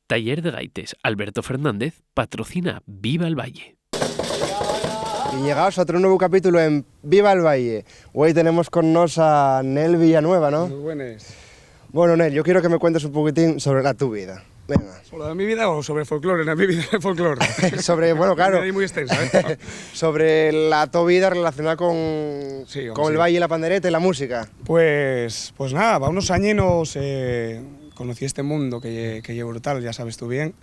Taller de Gaites Alberto Fernández patrocina Viva el Valle. Y llegados a otro nuevo capítulo en Viva el Valle. Hoy tenemos con nos a Nel Villanueva, ¿no? Muy buenas. Bueno, Nel, yo quiero que me cuentes un poquitín sobre tu vida. Venga. ¿Sobre mi vida o sobre folclore? En mi vida de folclore. Sobre, bueno, claro. Es muy extensa, ¿eh? Sobre tu vida relacionada con, Sí, con el valle y la pandereta y la música. Pues nada, va unos añinos conocí este mundo que llevo brutal, ya sabes tú bien,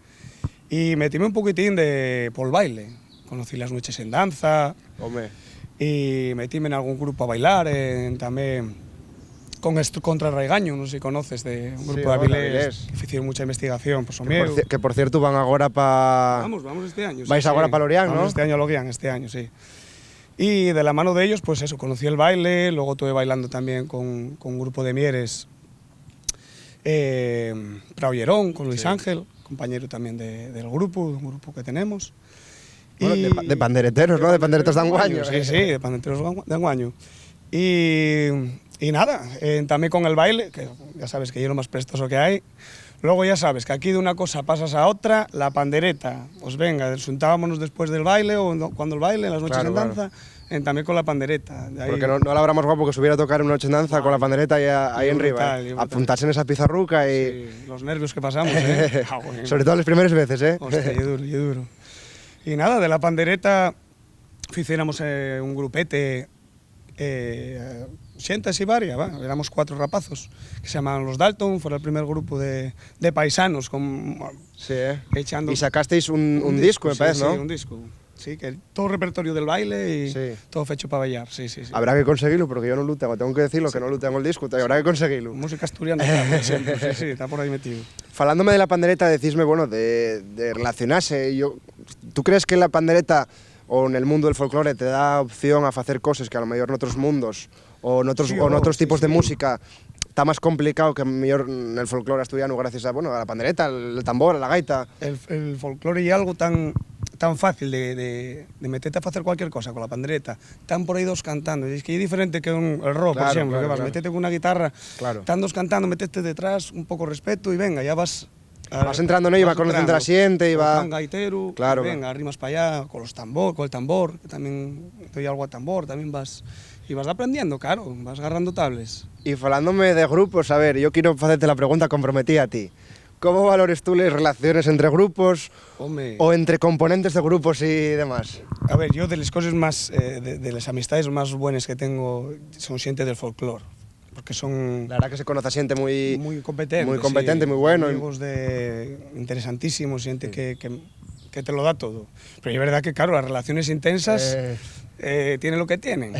y metíme un poquitín por el baile. Conocí las noches en danza. Hombre. Y metíme en algún grupo a bailar, también contra Raigaño, no sé si conoces, de un grupo de Avilés, que hicieron mucha investigación por Somieu. Que por cierto van ahora para... Vamos este año. Vais ahora para Lorián, ¿no? Vamos este año a Lorián, este año, sí. Y de la mano de ellos, pues eso, conocí el baile, luego estuve bailando también con un grupo de Mieres, Prao Llerón, con Luis Ángel, compañero también del grupo, un grupo que tenemos. Bueno, de pandereteros, ¿no? De panderetos de Anguaño. Sí, de pandereteros de Anguaño. Y nada, también con el baile, que ya sabes que yo lo más prestoso que hay. Luego ya sabes que aquí de una cosa pasas a otra, la pandereta, pues venga, juntábamos después del baile o cuando el baile, en las noches en danza, también con la pandereta. Porque no la habrá más guapo que subiera a tocar una noche en danza con la pandereta ahí en arriba. Apuntarse en esa pizarruca y... Sí, los nervios que pasamos, ¿eh? Sobre todo las primeras veces, ¿eh? Hostia, y duro. Y nada, de la pandereta hiciéramos un grupete, xentes y varias, éramos 4 rapazos, que se llamaban los Dalton, fue el primer grupo de paisanos. Sí, echando, y sacasteis un disco, me parece, ¿no? Sí, un disco. Sí, que todo repertorio del baile y todo fecho para bailar, sí. Habrá que conseguirlo, porque yo no lo tengo que decirlo, que no lo tengo el disco, habrá que conseguirlo. Música asturiana, siempre, sí, está por ahí metido. Falándome de la pandereta, decisme, bueno, de relacionarse, ¿tú crees que la pandereta o en el mundo del folclore te da opción a hacer cosas que a lo mejor en otros mundos o en otros tipos de música está más complicado que mejor en el folclore asturiano gracias a la pandereta, el tambor, a la gaita? El folclore es algo tan fácil de meterte a hacer cualquier cosa con la pandereta, están por ahí dos cantando, es que es diferente que el rock, por ejemplo, que vas, metete con una guitarra, están dos cantando, metete detrás, un poco respeto y venga, ya vas entrando en ello, vas conociendo a la gente y va... Con gaitero, claro, venga, arrimas para allá, con el tambor, que también doy algo a tambor, también vas aprendiendo, claro, vas agarrando tables. Y falándome de grupos, a ver, yo quiero hacerte la pregunta comprometida a ti. ¿Cómo valores tú las relaciones entre grupos o entre componentes de grupos y demás? A ver, yo de las cosas más, de las amistades más buenas que tengo son gente del folclore. Porque son... La verdad que se conoce a gente muy competente, sí, muy bueno. Amigos interesantísimos, gente que te lo da todo. Pero es verdad que, claro, las relaciones intensas tienen lo que tienen.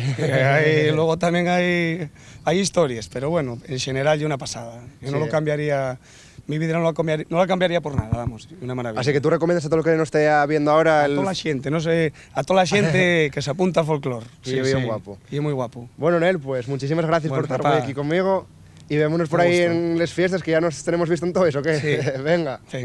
Luego también hay historias, pero bueno, en general yo una pasada. Yo no lo cambiaría... Mi vida no la cambiaría por nada, vamos, una maravilla. Así que tú recomiendas a todo lo que nos esté viendo ahora... A toda la gente, no sé, a toda la gente que se apunta al folclore. Sí, bien guapo. Y muy guapo. Bueno, Nel, pues muchísimas gracias por estar hoy aquí conmigo y vémonos por ahí en las fiestas, que ya nos tenemos visto en todo eso, ¿qué? Sí. Venga. Sí.